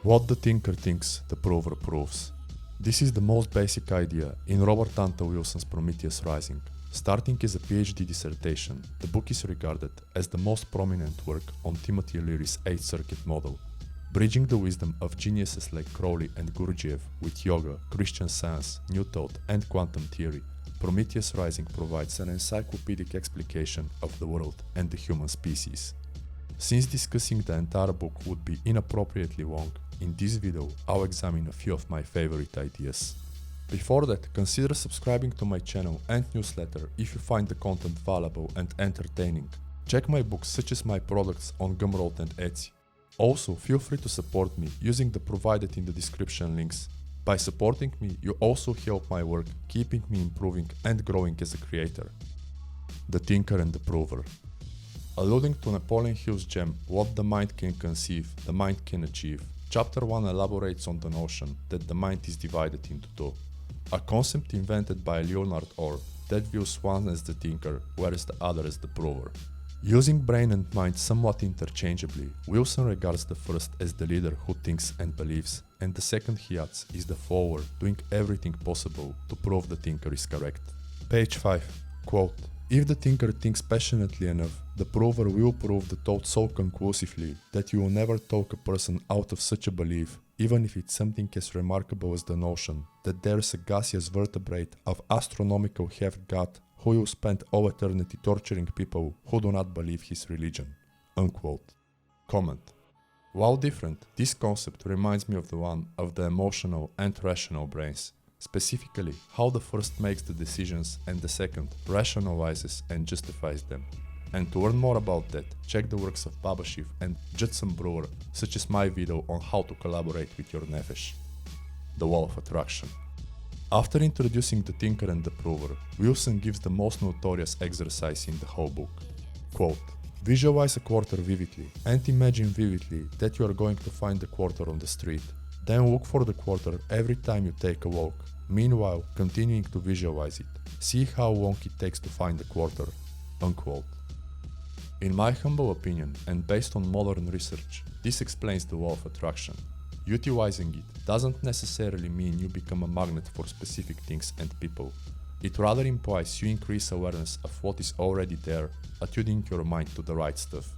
What the thinker thinks, the prover proves. This is the most basic idea in Robert Anton Wilson's Prometheus Rising. Starting as a Ph.D. dissertation, the book is regarded as the most prominent work on Timothy Leary's 8th circuit model. Bridging the wisdom of geniuses like Crowley and Gurdjieff with yoga, Christian Science, New Thought and quantum theory, Prometheus Rising provides an encyclopedic explication of the world and the human species. Since discussing the entire book would be inappropriately long, in this video I'll examine a few of my favorite ideas. Before that, consider subscribing to my channel and newsletter if you find the content valuable and entertaining. Check my books such as my products on Gumroad and Etsy. Also, feel free to support me using the provided in the description links. By supporting me, you also help my work, keeping me improving and growing as a creator. The Thinker and the Prover. Alluding to Napoleon Hill's gem, What the Mind Can Conceive, the Mind Can Achieve, Chapter 1 elaborates on the notion that the mind is divided into two. A concept invented by Leonard Orr that views one as the thinker, whereas the other as the prover. Using brain and mind somewhat interchangeably, Wilson regards the first as the leader who thinks and believes, and the second, he adds, is the follower doing everything possible to prove the thinker is correct. Page 5. Quote, "If the thinker thinks passionately enough, the prover will prove the thought so conclusively that you will never talk a person out of such a belief, even if it's something as remarkable as the notion that there's a gaseous vertebrate of astronomical half-god who will spend all eternity torturing people who do not believe his religion." Unquote. Comment. While different, this concept reminds me of the one of the emotional and rational brains, specifically how the first makes the decisions and the second rationalizes and justifies them. And to learn more about that, check the works of Babashev and Judson Brewer, such as my video on how to collaborate with your nefesh. The Law of Attraction. After introducing the thinker and the prover, Wilson gives the most notorious exercise in the whole book. Quote, "Visualize a quarter vividly and imagine vividly that you are going to find the quarter on the street. Then look for the quarter every time you take a walk, meanwhile continuing to visualize it. See how long it takes to find the quarter." Unquote. In my humble opinion, and based on modern research, this explains the law of attraction. Utilizing it doesn't necessarily mean you become a magnet for specific things and people. It rather implies you increase awareness of what is already there, attuning your mind to the right stuff.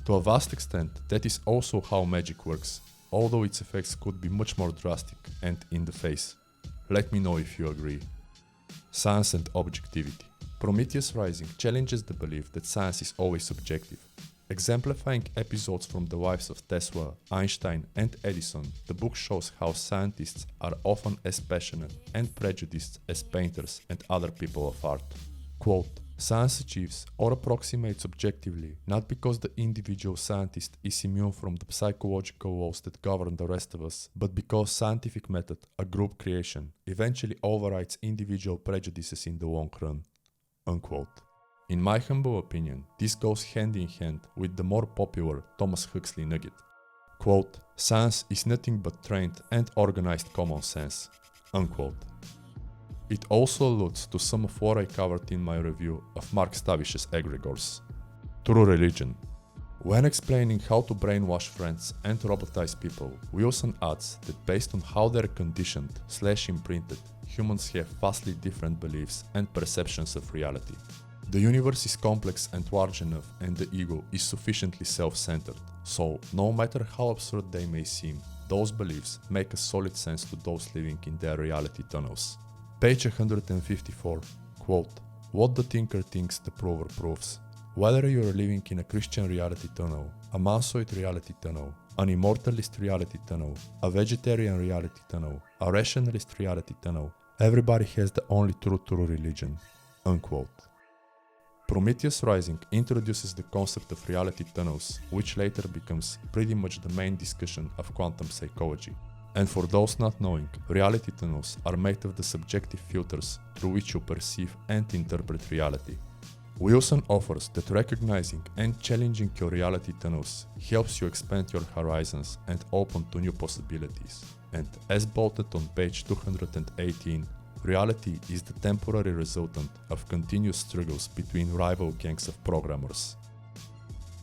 To a vast extent, that is also how magic works, although its effects could be much more drastic and in the face. Let me know if you agree. Science and objectivity. Prometheus Rising challenges the belief that science is always subjective. Exemplifying episodes from the lives of Tesla, Einstein and Edison, the book shows how scientists are often as passionate and prejudiced as painters and other people of art. Quote, "Science achieves or approximates objectively not because the individual scientist is immune from the psychological laws that govern the rest of us, but because scientific method, a group creation, eventually overrides individual prejudices in the long run." Unquote. In my humble opinion, this goes hand in hand with the more popular Thomas Huxley nugget. Quote, "Science is nothing but trained and organized common sense." Unquote. It also alludes to some of what I covered in my review of Mark Stavish's egregores. True religion. When explaining how to brainwash friends and robotize people, Wilson adds that based on how they're conditioned/imprinted, humans have vastly different beliefs and perceptions of reality. The universe is complex and large enough, and the ego is sufficiently self-centered, so no matter how absurd they may seem, those beliefs make a solid sense to those living in their reality tunnels. Page 154, quote, "What the thinker thinks, the prover proves. Whether you are living in a Christian reality tunnel, a Mansoid reality tunnel, an immortalist reality tunnel, a vegetarian reality tunnel, a rationalist reality tunnel, everybody has the only true religion." Unquote. Prometheus Rising introduces the concept of reality tunnels, which later becomes pretty much the main discussion of quantum psychology. And for those not knowing, reality tunnels are made of the subjective filters through which you perceive and interpret reality. Wilson offers that recognizing and challenging your reality tunnels helps you expand your horizons and open to new possibilities. And as bolted on page 218, reality is the temporary resultant of continuous struggles between rival gangs of programmers.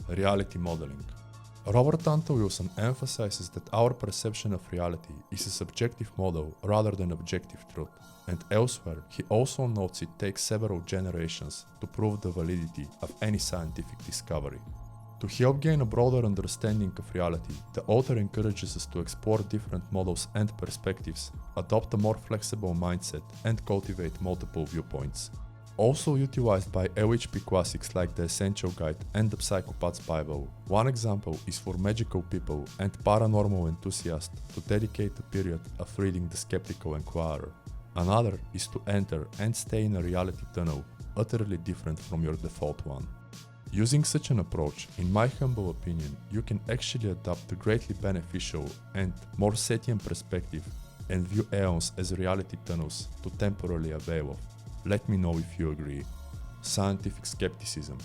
Reality modeling. Robert Anton Wilson emphasizes that our perception of reality is a subjective model rather than objective truth, and elsewhere he also notes it takes several generations to prove the validity of any scientific discovery. To help gain a broader understanding of reality, the author encourages us to explore different models and perspectives, adopt a more flexible mindset, and cultivate multiple viewpoints. Also utilized by LHP classics like the Essential Guide and the Psychopath's Bible, one example is for magical people and paranormal enthusiasts to dedicate a period of reading the Skeptical Inquirer. Another is to enter and stay in a reality tunnel, utterly different from your default one. Using such an approach, in my humble opinion, you can actually adopt a greatly beneficial and more Setian perspective and view aeons as reality tunnels to temporarily avail of. Let me know if you agree. Scientific skepticism.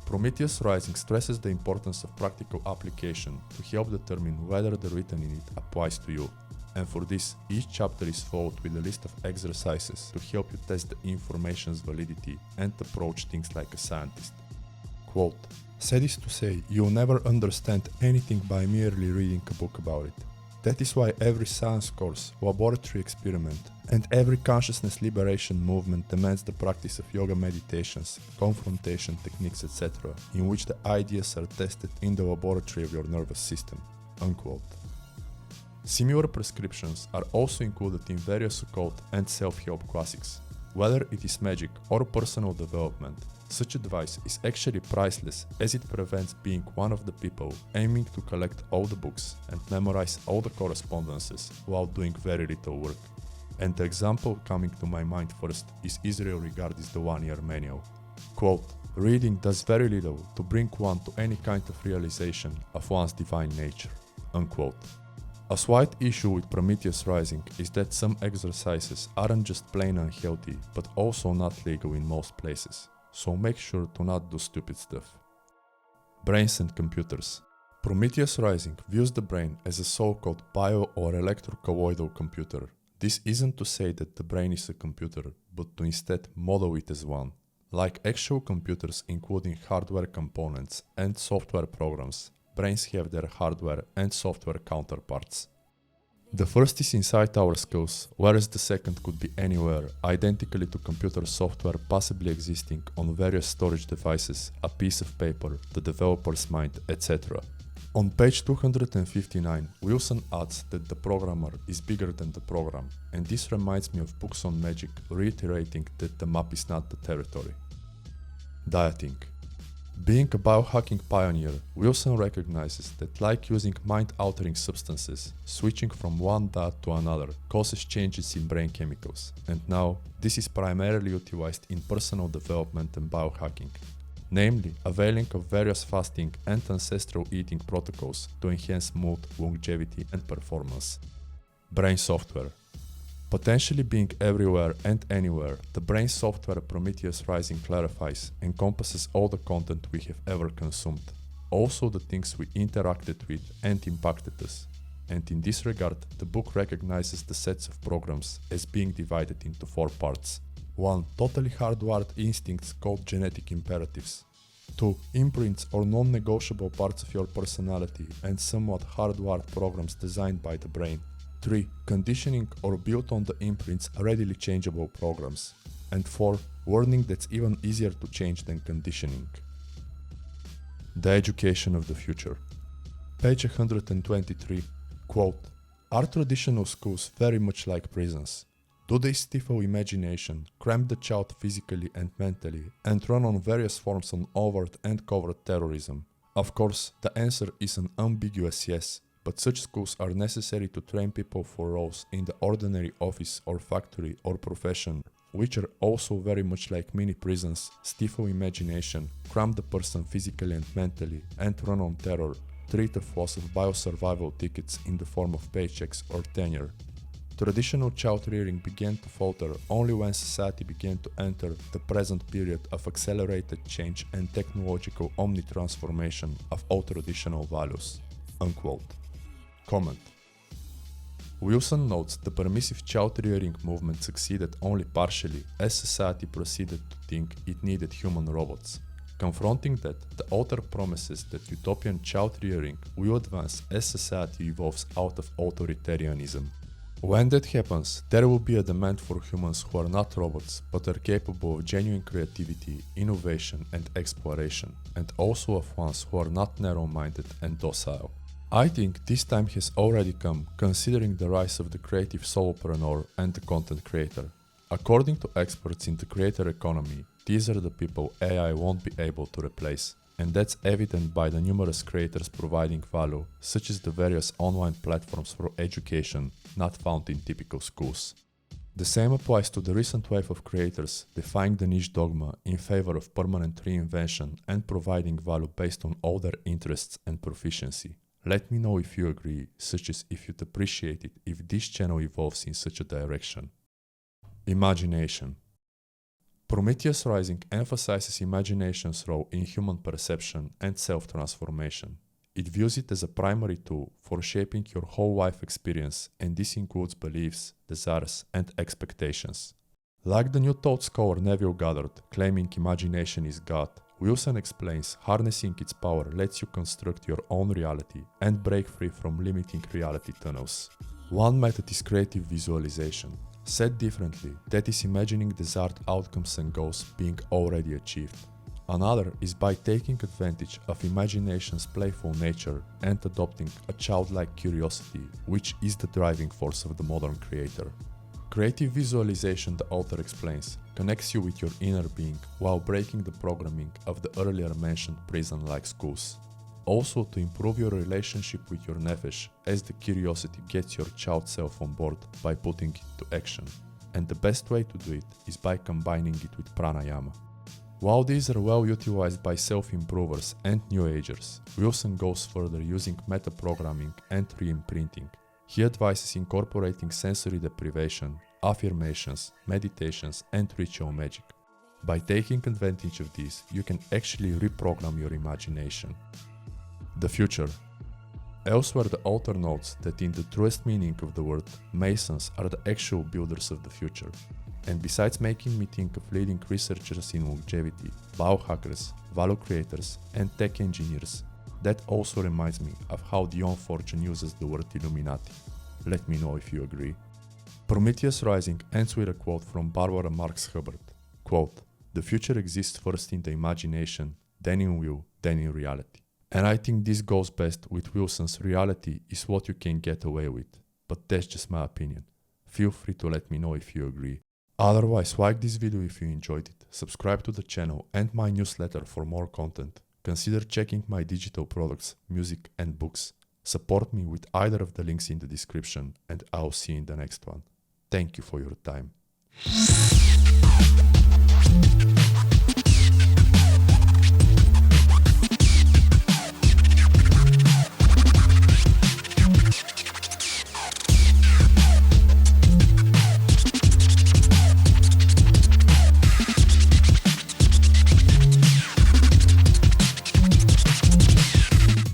Prometheus Rising stresses the importance of practical application to help determine whether the written in it applies to you. And for this, each chapter is followed with a list of exercises to help you test the information's validity and approach things like a scientist. Quote, "Sad is to say, you'll never understand anything by merely reading a book about it. That is why every science course, laboratory experiment, and every consciousness liberation movement demands the practice of yoga meditations, confrontation techniques, etc., in which the ideas are tested in the laboratory of your nervous system." Unquote. Similar prescriptions are also included in various occult and self-help classics. Whether it is magic or personal development, such advice is actually priceless as it prevents being one of the people aiming to collect all the books and memorize all the correspondences while doing very little work. And the example coming to my mind first is Israel Regardie's The One-Year Manual. Quote, "Reading does very little to bring one to any kind of realization of one's divine nature." Unquote. A slight issue with Prometheus Rising is that some exercises aren't just plain unhealthy, but also not legal in most places. So make sure to not do stupid stuff. Brains and computers. Prometheus Rising views the brain as a so-called bio- or electrocolloidal computer. This isn't to say that the brain is a computer, but to instead model it as one. Like actual computers including hardware components and software programs, brains have their hardware and software counterparts. The first is inside our skulls, whereas the second could be anywhere, identically to computer software possibly existing on various storage devices, a piece of paper, the developer's mind, etc. On page 259, Wilson adds that the programmer is bigger than the program, and this reminds me of books on Magick reiterating that the map is not the territory. Dieting. Being a biohacking pioneer, Wilson recognizes that like using mind-altering substances, switching from one diet to another causes changes in brain chemicals, and now this is primarily utilized in personal development and biohacking, namely availing of various fasting and ancestral eating protocols to enhance mood, longevity, and performance. Brain software. Potentially being everywhere and anywhere, the brain software Prometheus Rising clarifies encompasses all the content we have ever consumed, also the things we interacted with and impacted us. And in this regard, the book recognizes the sets of programs as being divided into 4 parts. 1. Totally hardwired instincts called genetic imperatives. 2. Imprints or non-negotiable parts of your personality and somewhat hardwired programs designed by the brain. 3. Conditioning or built on the imprints readily changeable programs. And 4. Learning that's even easier to change than conditioning. The education of the future. Page 123. Quote, "Are traditional schools very much like prisons? Do they stifle imagination, cramp the child physically and mentally, and run on various forms of overt and covert terrorism? Of course, the answer is an ambiguous yes. But such schools are necessary to train people for roles in the ordinary office or factory or profession, which are also very much like mini prisons, stifle imagination, cramp the person physically and mentally, and run on terror, treat the loss of biosurvival tickets in the form of paychecks or tenure. Traditional child rearing began to falter only when society began to enter the present period of accelerated change and technological omni-transformation of all traditional values." Unquote. Comment. Wilson notes the permissive child rearing movement succeeded only partially as society proceeded to think it needed human robots. Confronting that, the author promises that utopian child rearing will advance as society evolves out of authoritarianism. When that happens, there will be a demand for humans who are not robots but are capable of genuine creativity, innovation and exploration, and also of ones who are not narrow-minded and docile. I think this time has already come, considering the rise of the creative solopreneur and the content creator. According to experts in the creator economy, these are the people AI won't be able to replace, and that's evident by the numerous creators providing value, such as the various online platforms for education not found in typical schools. The same applies to the recent wave of creators defying the niche dogma in favor of permanent reinvention and providing value based on all their interests and proficiency. Let me know if you agree, such as if you'd appreciate it if this channel evolves in such a direction. Imagination. Prometheus Rising emphasizes imagination's role in human perception and self-transformation. It views it as a primary tool for shaping your whole life experience, and this includes beliefs, desires, and expectations. Like the New Thought scholar Neville Goddard, claiming imagination is God, Wilson explains harnessing its power lets you construct your own reality and break free from limiting reality tunnels. One method is creative visualization. Said differently, that is imagining desired outcomes and goals being already achieved. Another is by taking advantage of imagination's playful nature and adopting a childlike curiosity, which is the driving force of the modern creator. Creative visualization, the author explains, connects you with your inner being while breaking the programming of the earlier mentioned prison-like schools. Also to improve your relationship with your nefesh, as the curiosity gets your child self on board by putting it to action. And the best way to do it is by combining it with pranayama. While these are well utilized by self-improvers and New Agers, Wilson goes further using meta-programming and re-imprinting. He advises incorporating sensory deprivation, affirmations, meditations, and ritual magic. By taking advantage of these, you can actually reprogram your imagination. The future. Elsewhere, the author notes that in the truest meaning of the word, Masons are the actual builders of the future. And besides making me think of leading researchers in longevity, biohackers, value creators, and tech engineers, that also reminds me of how Dion Fortune uses the word Illuminati. Let me know if you agree. Prometheus Rising ends with a quote from Barbara Marx Hubbard. Quote, "The future exists first in the imagination, then in will, then in reality." And I think this goes best with Wilson's reality is what you can get away with, but that's just my opinion. Feel free to let me know if you agree. Otherwise, like this video if you enjoyed it, subscribe to the channel and my newsletter for more content. Consider checking my digital products, music and books. Support me with either of the links in the description, and I'll see you in the next one. Thank you for your time.